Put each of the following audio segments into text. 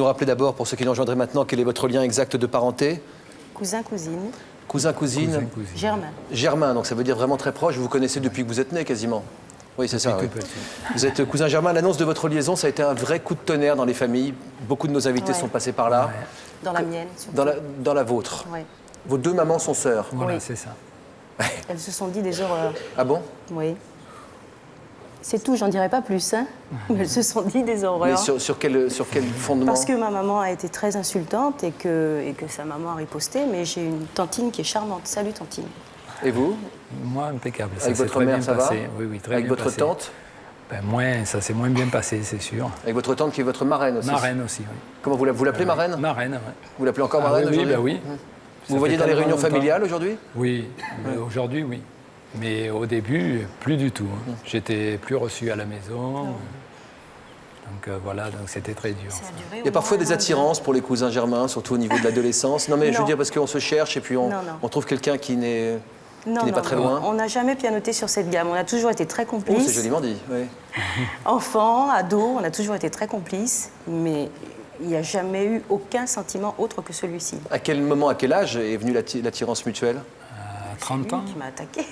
Vous rappelez d'abord, pour ceux qui nous rejoindraient maintenant, quel est votre lien exact de parenté? Cousin, cousine. Cousin, cousine. Germain. Germain, donc ça veut dire vraiment très proche. Vous vous connaissez depuis que vous êtes né, quasiment. Oui, c'est ça. Oui. Vous êtes cousin germain. L'annonce de votre liaison, ça a été un vrai coup de tonnerre dans les familles. Beaucoup de nos invités sont passés par là. Dans la mienne, surtout. Dans la vôtre. Ouais. Vos deux mamans sont sœurs. Voilà, Oui. c'est ça. Elles se sont dit des horreurs. Ah bon? Oui. C'est tout, j'en dirai pas plus. Hein. Mais elles se sont dit des Mais horreurs. sur quel fondement? Parce que ma maman a été très insultante et que sa maman a riposté. Mais j'ai une tantine qui est charmante. Salut, tantine. Et vous? Moi, impeccable. Avec s'est votre très mère, bien ça va? passé. Oui, oui, très Avec bien votre passé. tante? Ben, moins, ça s'est moins bien passé, c'est sûr. Avec votre tante qui est votre marraine aussi? Marraine aussi, oui. Comment vous l'appelez, marraine? Marraine, oui. Vous l'appelez encore marraine oui, aujourd'hui? ben oui. Vous voyez dans les réunions familiales aujourd'hui? Oui, aujourd'hui, oui. Mais au début, plus du tout. Hein. J'étais plus reçu à la maison. Donc voilà, donc c'était très dur. Ça. Il y a parfois des attirances pour les cousins germains, surtout au niveau de l'adolescence. Non, mais je veux dire, parce qu'on se cherche et puis on trouve quelqu'un qui n'est pas très loin. On n'a jamais pianoté sur cette gamme. On a toujours été très complices. Oh, c'est joliment dit, oui. Enfants, ados, on a toujours été très complices. Mais il n'y a jamais eu aucun sentiment autre que celui-ci. À quel moment, à quel âge est venue l'attirance mutuelle? À 30 ans. Qui m'a attaqué.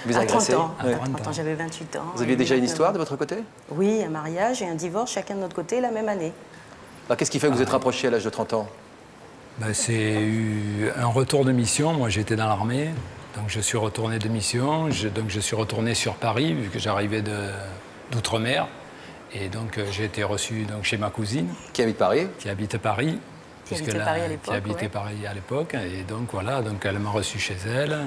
Vous À avez 30 ans. Ouais. À 30 ans, j'avais 28 ans. Vous aviez déjà une histoire de votre côté? Oui, un mariage et un divorce, chacun de notre côté, la même année. Alors, qu'est-ce qui fait que vous êtes rapprochés à l'âge de 30 ans? Ben, c'est eu un retour de mission. Moi, j'étais dans l'armée. Donc, je suis retourné de mission. Donc, je suis retourné sur Paris, vu que j'arrivais d'outre-mer. Et donc, j'ai été reçu donc, chez ma cousine. Qui habite Paris? Qui habite Paris. Qui habitait Paris à l'époque. Qui habitait Paris à l'époque. Et donc, voilà, donc elle m'a reçu chez elle.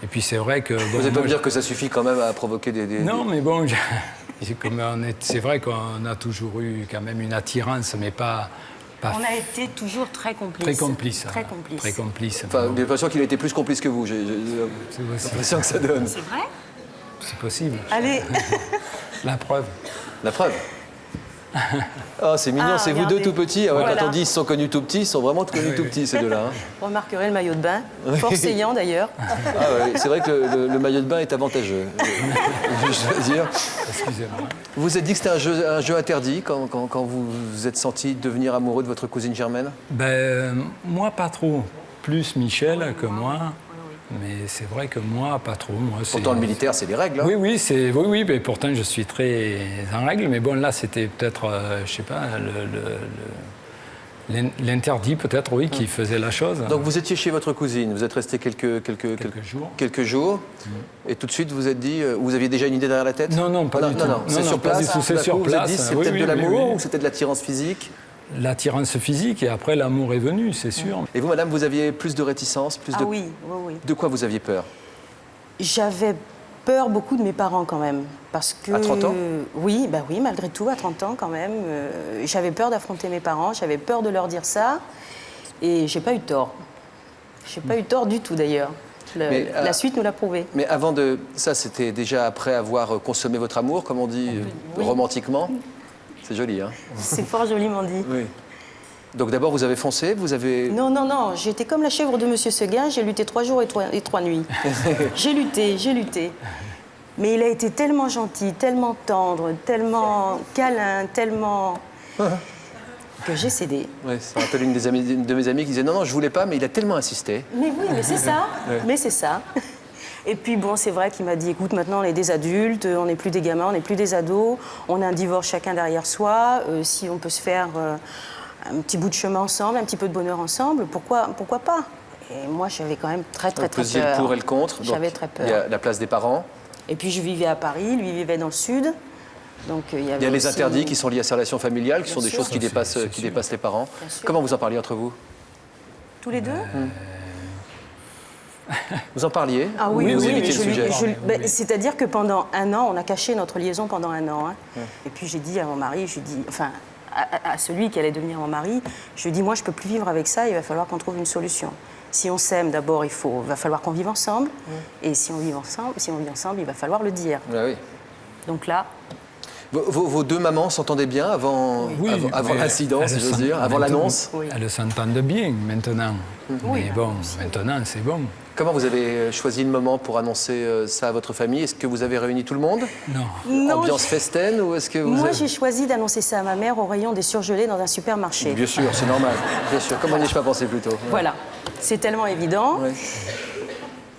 Et puis, c'est vrai que... Bon, vous n'allez pas me dire que ça suffit quand même à provoquer des... Non, mais bon, c'est vrai qu'on a toujours eu quand même une attirance, mais pas on a été toujours très complices. Très complices. Très complices. Très complices. Enfin, j'ai l'impression qu'il a été plus complice que vous. J'ai l'impression que ça donne. C'est vrai? C'est possible. Allez. La preuve. La preuve. Oh, c'est mignon, c'est vous deux regardez. tout petits. Ah ouais, Voilà. Quand on dit ils sont connus tout petits, ils sont vraiment connus tout petits, ces deux-là. Hein. Vous remarquerez le maillot de bain, fort saillant d'ailleurs. Ah ouais, c'est vrai que le maillot de bain est avantageux. Je veux dire. Excusez-moi. Vous vous êtes dit que c'était un jeu interdit quand vous vous êtes senti devenir amoureux de votre cousine Germaine? Ben, moi, pas trop. Plus Michel que moi. Mais c'est vrai que moi, pas trop. Moi, Pourtant, le militaire, c'est les règles. Hein. Oui, mais pourtant, je suis très en règle. Mais bon, là, c'était peut-être, je sais pas, l'interdit, peut-être, oui, qui faisait la chose. Donc, vous étiez chez votre cousine, vous êtes resté quelques jours. Et tout de suite, vous êtes dit, vous aviez déjà une idée derrière la tête? Non, pas du tout. Non, c'est sur pas place. du tout, c'est sur Vous vous êtes place. dit, c'est Oui, peut-être oui, de l'amour oui. ou c'était de l'attirance physique? L'attirance physique, et après, l'amour est venu, c'est sûr. Et vous, madame, vous aviez plus de réticence, plus de... Oui. De quoi vous aviez peur? J'avais peur beaucoup de mes parents quand même. Parce que, à 30 ans? Oui, malgré tout, à 30 ans quand même. J'avais peur d'affronter mes parents, j'avais peur de leur dire ça. Et j'ai pas eu tort. J'ai pas eu tort du tout d'ailleurs. La suite nous l'a prouvé. Mais avant de... Ça, c'était déjà après avoir consommé votre amour, comme on dit romantiquement. C'est joli, hein? C'est fort joliment dit. Oui. Donc d'abord, vous avez foncé, vous avez... Non, j'étais comme la chèvre de Monsieur Seguin, j'ai lutté 3 jours et 3 nuits. J'ai lutté. Mais il a été tellement gentil, tellement tendre, tellement câlin, tellement... que j'ai cédé. Ouais, ça me rappelle une de mes amies qui disait non, je voulais pas, mais il a tellement insisté. Mais oui, mais c'est ça. Mais c'est ça. Et puis bon, c'est vrai qu'il m'a dit, écoute, maintenant on est des adultes, on n'est plus des gamins, on n'est plus des ados, on a un divorce chacun derrière soi, si on peut se faire un petit bout de chemin ensemble, un petit peu de bonheur ensemble, pourquoi pas? Et moi, j'avais quand même très peur. Vous le pour et le contre. J'avais très peur. Il y a la place des parents. Et puis je vivais à Paris, lui vivait dans le sud. Donc, il y a les interdits qui sont liés à sa relation familiale, qui sont des choses qui dépassent les parents. Comment vous en parliez entre vous? Tous les deux? Vous en parliez? Ah oui, vous évitiez le sujet. C'est-à-dire que pendant 1 an, on a caché notre liaison pendant 1 an. Hein. Et puis j'ai dit à mon mari, à celui qui allait devenir mon mari, je lui ai dit, moi je ne peux plus vivre avec ça, il va falloir qu'on trouve une solution. Si on s'aime, d'abord, va falloir qu'on vive ensemble. Et si on vit ensemble, il va falloir le dire. Ah oui. Donc là... Vos deux mamans s'entendaient bien avant l'incident, si j'ose dire, avant l'annonce? Oui. Elles s'entendent bien maintenant. Oui, mais bon, maintenant, c'est bon. Comment vous avez choisi le moment pour annoncer ça à votre famille? Est-ce que vous avez réuni tout le monde? Non. Ambiance festaine ou est-ce que vous Moi, avez... j'ai choisi d'annoncer ça à ma mère au rayon des surgelés dans un supermarché. Bien sûr, c'est normal. Bien sûr. Comment n'y ai-je pas pensé plus tôt? Voilà, c'est tellement évident. Ouais.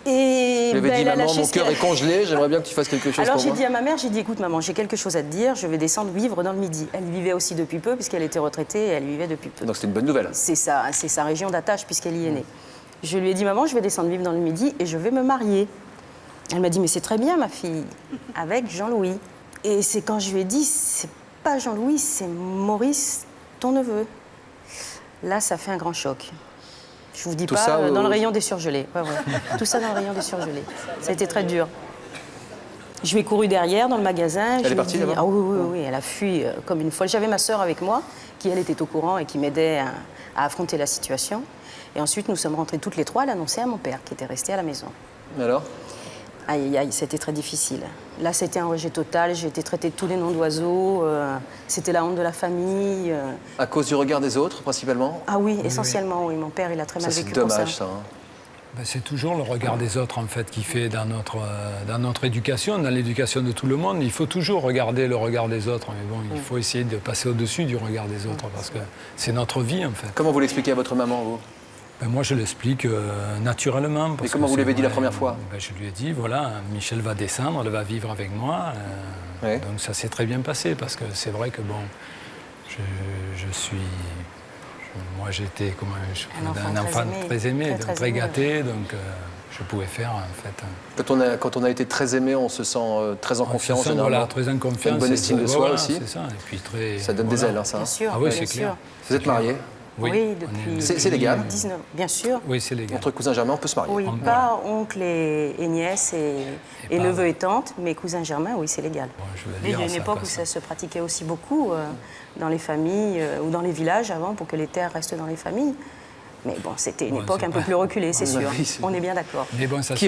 Et Vous avez dit, elle a maman, lâché mon ce cœur qu'elle- est congelé, j'aimerais bien que tu fasses quelque chose Alors pour j'ai moi. dit à ma mère, j'ai dit, écoute maman, j'ai quelque chose à te dire, je vais descendre vivre dans le Midi. Elle vivait aussi depuis peu, puisqu'elle était retraitée, et elle vivait depuis peu. Donc c'était une bonne nouvelle. C'est sa région d'attache, puisqu'elle y est née. Je lui ai dit, maman, je vais descendre vivre dans le Midi et je vais me marier. Elle m'a dit, mais c'est très bien, ma fille, avec Jean-Louis. Et c'est quand je lui ai dit, c'est pas Jean-Louis, c'est Maurice, ton neveu. Là, ça fait un grand choc. Je vous dis Tout pas, ça, dans le rayon des surgelés. Ouais, ouais. Tout ça dans le rayon des surgelés. Ça a été très dur. Je lui ai couru derrière dans le magasin. Elle est partie, d'abord? Ah oui, oui, oui, elle a fui comme une folle. J'avais ma sœur avec moi, qui elle était au courant et qui m'aidait à affronter la situation. Et ensuite, nous sommes rentrés toutes les trois à l'annoncer à mon père, qui était resté à la maison. Alors? Aïe, aïe, aïe, c'était très difficile. Là, c'était un rejet total. J'ai été traitée de tous les noms d'oiseaux. C'était la honte de la famille. À cause du regard des autres, principalement? Ah oui, essentiellement, oui. Mon père, il a très mal Ça, c'est vécu pour ça. dommage, ça. Hein. Ben, c'est toujours le regard des autres en fait qui fait dans notre éducation, dans l'éducation de tout le monde. Il faut toujours regarder le regard des autres, mais bon, il faut essayer de passer au-dessus du regard des autres parce que c'est notre vie en fait. Comment vous l'expliquez à votre maman, vous? Ben, moi, je l'explique naturellement. Parce Mais comment que vous c'est l'avez dit la vrai, première fois? Ben, je lui ai dit, voilà, Michel va descendre, elle va vivre avec moi. Ouais. Donc ça s'est très bien passé parce que c'est vrai que bon, je suis... Moi, j'étais comme un enfant très aimé, très très aimé, gâté, donc je pouvais faire en fait. Quand on a été très aimé, on se sent très en confiance, généralement. Voilà, très en confiance. Une bonne estime de soi voilà, aussi. C'est ça. Et puis très, Ça donne des voilà. ailes, hein, ça. Bien sûr, Ah oui, bien c'est sûr. clair. Vous êtes mariés? Oui, on est depuis C'est légal? 19. Bien sûr. Oui, c'est légal. Entre cousins germains, on peut se marier. Oui, pas oncle et nièce et pas- neveu et tante, mais cousin germain, oui, c'est légal. Bon, je veux Mais il y dire, a une ça époque où passe. ça se pratiquait aussi beaucoup dans les familles ou dans les villages avant pour que les terres restent dans les familles. Mais bon, c'était une Ouais, époque c'est un peu pas- plus reculée, c'est Ouais, sûr. oui, c'est- On est bien d'accord. Mais bon, ça Qui se